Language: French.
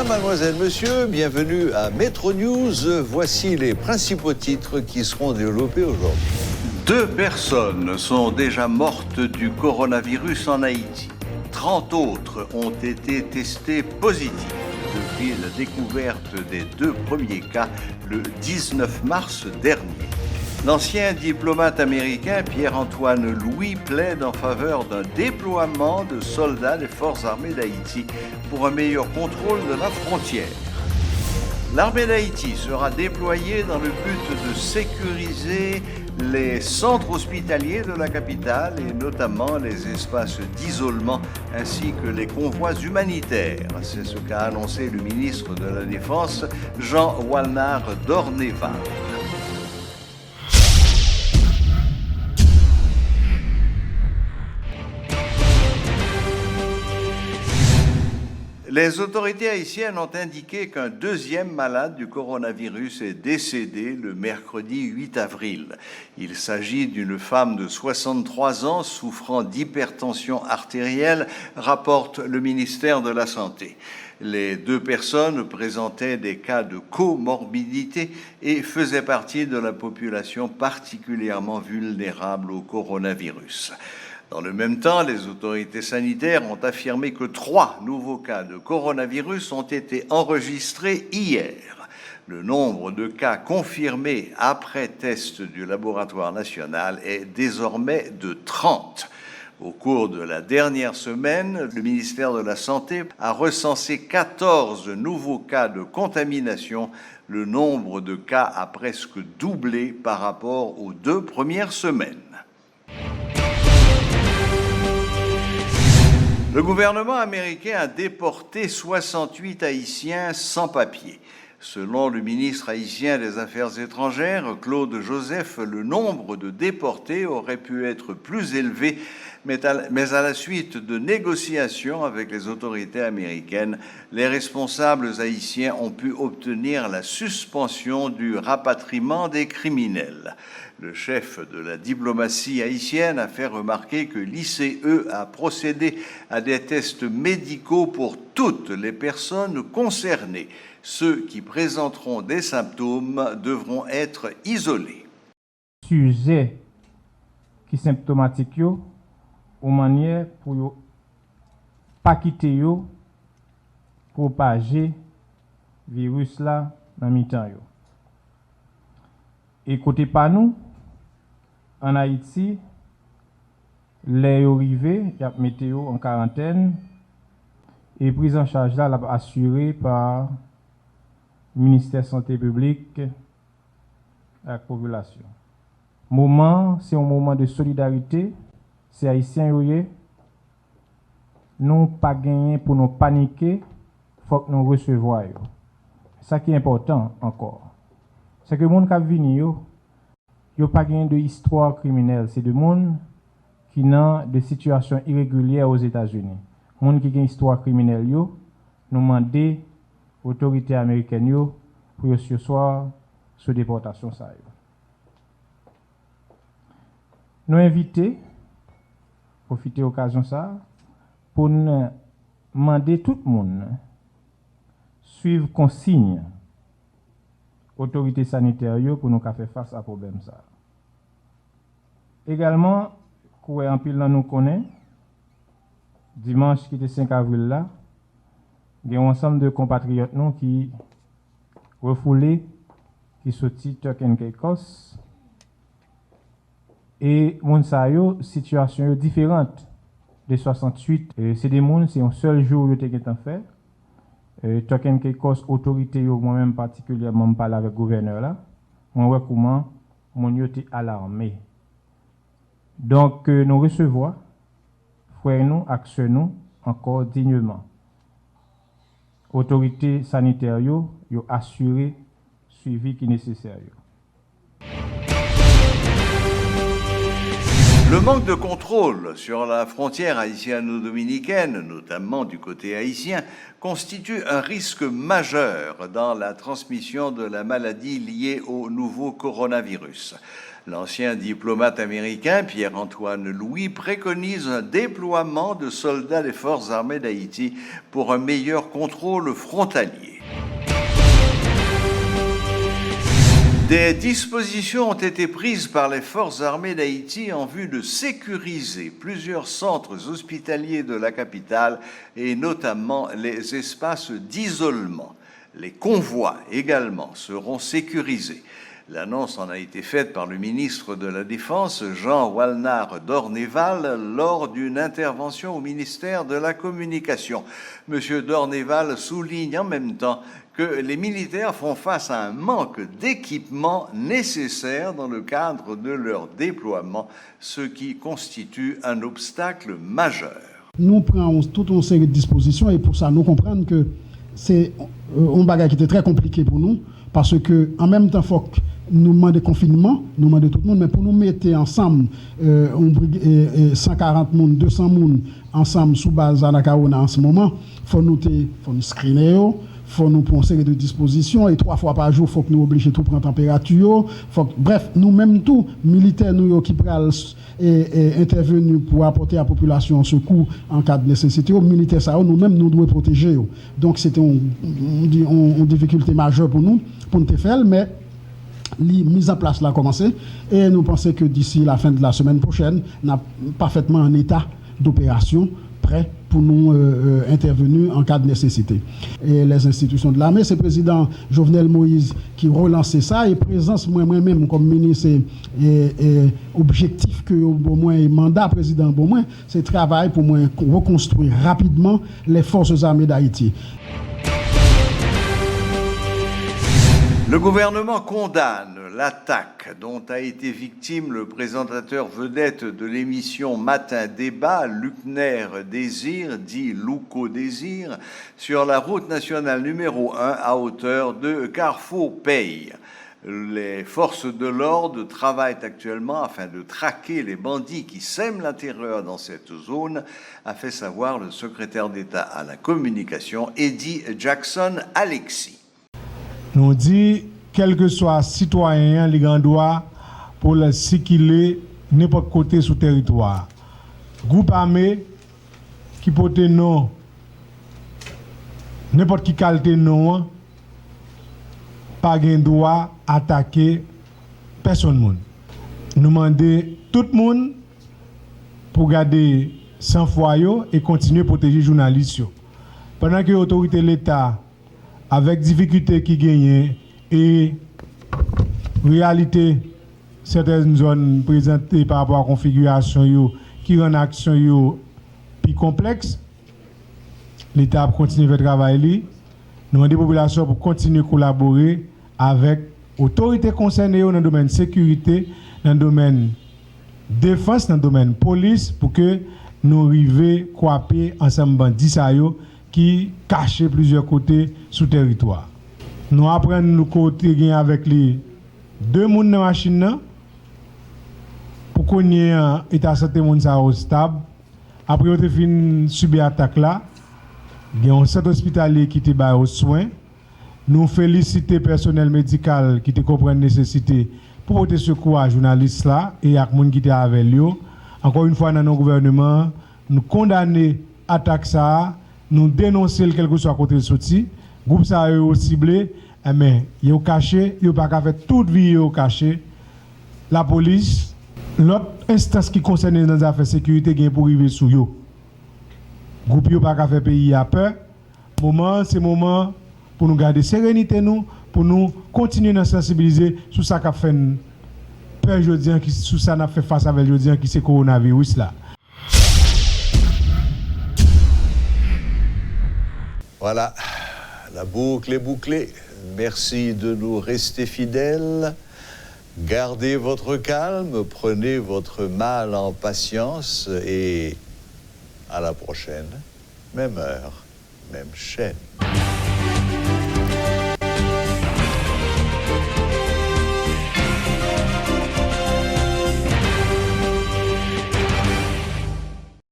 mademoiselle, monsieur, bienvenue à Metro News. Voici les principaux titres qui seront développés aujourd'hui. 2 personnes sont déjà mortes du coronavirus en Haïti. 30 autres ont été testées positives depuis la découverte des 2 premiers cas le 19 mars dernier. L'ancien diplomate américain Pierre-Antoine Louis plaide en faveur d'un déploiement de soldats des forces armées d'Haïti pour un meilleur contrôle de la frontière. L'armée d'Haïti sera déployée dans le but de sécuriser les centres hospitaliers de la capitale et notamment les espaces d'isolement ainsi que les convois humanitaires. C'est ce qu'a annoncé le ministre de la Défense, Jean Walnar Dorneval. Les autorités haïtiennes ont indiqué qu'un 2e malade du coronavirus est décédé le mercredi 8 avril. Il s'agit d'une femme de 63 ans souffrant d'hypertension artérielle, rapporte le ministère de la Santé. Les 2 personnes présentaient des cas de comorbidité et faisaient partie de la population particulièrement vulnérable au coronavirus. Dans le même temps, les autorités sanitaires ont affirmé que 3 nouveaux cas de coronavirus ont été enregistrés hier. Le nombre de cas confirmés après test du laboratoire national est désormais de 30. Au cours de la dernière semaine, le ministère de la Santé a recensé 14 nouveaux cas de contamination. Le nombre de cas a presque doublé par rapport aux 2 premières semaines. Le gouvernement américain a déporté 68 Haïtiens sans papier. Selon le ministre haïtien des Affaires étrangères, Claude Joseph, le nombre de déportés aurait pu être plus élevé, mais à la suite de négociations avec les autorités américaines, les responsables haïtiens ont pu obtenir la suspension du rapatriement des criminels. Le chef de la diplomatie haïtienne a fait remarquer que l'ICE a procédé à des tests médicaux pour toutes les personnes concernées. Ceux qui présenteront des symptômes devront être isolés. Sujet qui symptomatique yo, ou manière pour yo pas quitter yo propager virus là dans mi-temps yo. Et côté pas nous en Haïti, les arrivés, y a météo en quarantaine et prise en charge là assurée par le ministère de la Santé publique à la population. Moment, c'est un moment de solidarité. C'est haïtien yoye. Nous pas gagner pour nous paniquer, faut que nous recevoir yo. Ça qui est important encore. C'est que monde qui vini yo pas gagné de histoire criminelle, c'est de monde qui dans de situations irrégulières aux États-Unis. Monde qui gagne histoire criminelle yo, nous demander autorités américaines yo pour ce soir sous déportation ça yo. Nous inviter profiter occasion ça pour nous demander tout le monde suivre consigne autorités sanitaires pour nous faire face à problème ça. Également, quoi en pile nous connaît dimanche qui était 5 avril là, il y a un ensemble de compatriotes nous qui refoulés qui sorti Turk and Caicos et moun sa yo situation différente de 68. C'est des moun c'est un seul jour yo te gen fait. Turk and Caicos autorité yo moi-même particulièrement parler avec gouverneur là. Moi ouais comment moun yo te alarmé. Donc nous recevoir frère nous action nous encore dignement. Autorité sanitaire yo assurer suivi qui nécessaire yo. Le manque de contrôle sur la frontière haïtiano-dominicaine, notamment du côté haïtien, constitue un risque majeur dans la transmission de la maladie liée au nouveau coronavirus. L'ancien diplomate américain Pierre-Antoine Louis préconise un déploiement de soldats des forces armées d'Haïti pour un meilleur contrôle frontalier. Des dispositions ont été prises par les forces armées d'Haïti en vue de sécuriser plusieurs centres hospitaliers de la capitale et notamment les espaces d'isolement. Les convois également seront sécurisés. L'annonce en a été faite par le ministre de la Défense, Jean Walnar Dorneval, lors d'une intervention au ministère de la Communication. Monsieur Dorneval souligne en même temps que les militaires font face à un manque d'équipement nécessaire dans le cadre de leur déploiement, ce qui constitue un obstacle majeur. Nous prenons toute une série de dispositions et pour ça, nous comprenons que c'est un bagage qui était très compliqué pour nous parce que en même temps, il faut que nous demandons confinement, nous demandons tout le monde, mais pour nous mettre ensemble 140 personnes, 200 personnes ensemble sous base à la Caona en ce moment, il faut nous screener. Il faut nous prendre une série de dispositions et 3 fois par jour, il faut que nous obligions tout prendre température. Bref, nous-mêmes, tous, militaires nous, qui peuvent intervenir pour apporter à la population un secours en cas de nécessité, militaires, nous-mêmes, nous devons protéger. Donc, c'était une difficulté majeure pour nous faire, mais la mise en place a commencé et nous pensons que d'ici la fin de la semaine prochaine, nous sommes parfaitement en état d'opération, prêt pour nous intervenir en cas de nécessité. Et les institutions de l'armée, c'est le président Jovenel Moïse qui relançait ça et présence moi-même comme ministre et objectif que au moins mandat président au moins c'est travail pour moi reconstruire rapidement les forces armées d'Haïti. Le gouvernement condamne l'attaque dont a été victime le présentateur vedette de l'émission Matin Débat, Luckner Désir, dit Louko Désir, sur la route nationale numéro 1 à hauteur de Carrefour-Paye. Les forces de l'ordre travaillent actuellement afin de traquer les bandits qui sèment la terreur dans cette zone, a fait savoir le secrétaire d'État à la communication, Eddie Jackson-Alexis. Nous dit, quel que soit citoyen, les grands droits pour le circuler n'importe côté sous territoire. Groupe armé qui porte non, n'importe qui qualité non, pas de droit attaquer personne. Nous demandons tout le monde pour garder sans foyer et continuer à protéger les journalistes. Pendant que l'autorité de l'État avec difficulté qui gagne et réalité certaines zones présentées par rapport à la configuration qui rend l'action plus complexe, l'État continue à faire travail. Nous demandons aux populations pour continuer à collaborer avec l'autorité concernée dans le domaine sécurité, dans le domaine défense, dans le domaine police, pour que nous arrivions à coaper ensemble bandits qui cachent plusieurs côtés sous territoire. Nous apprenons nous côté avec les 2 personnes dans la machine pour qu'on ait un état de santé stable. Après on fin subir attaque là, il y a un centre hospitalier qui était aux soins. Nous félicitons le personnel médical qui te comprend la nécessité pour porter secours à les journalistes là et à les gens qui étaient avec eux. Encore une fois dans nos gouvernements, nous condamnons l'attaque ça. Nous dénonçons quel que soit côté de sortie. Groupe ça est ciblé, mais il est caché, il pas qu'à faire toute vie caché. La police, l'autre instance qui concerne les affaires de sécurité gagne pour arriver sous yo. Groupe yo pas qu'à faire pays à peur. C'est moment pour nous garder sérénité nous, pour nous continuer à sensibiliser sur ça qu'a fait peur aujourd'hui qui sur ça n'a fait face avec aujourd'hui qui c'est coronavirus là. Voilà, la boucle est bouclée. Merci de nous rester fidèles. Gardez votre calme, prenez votre mal en patience et à la prochaine. Même heure, même chaîne.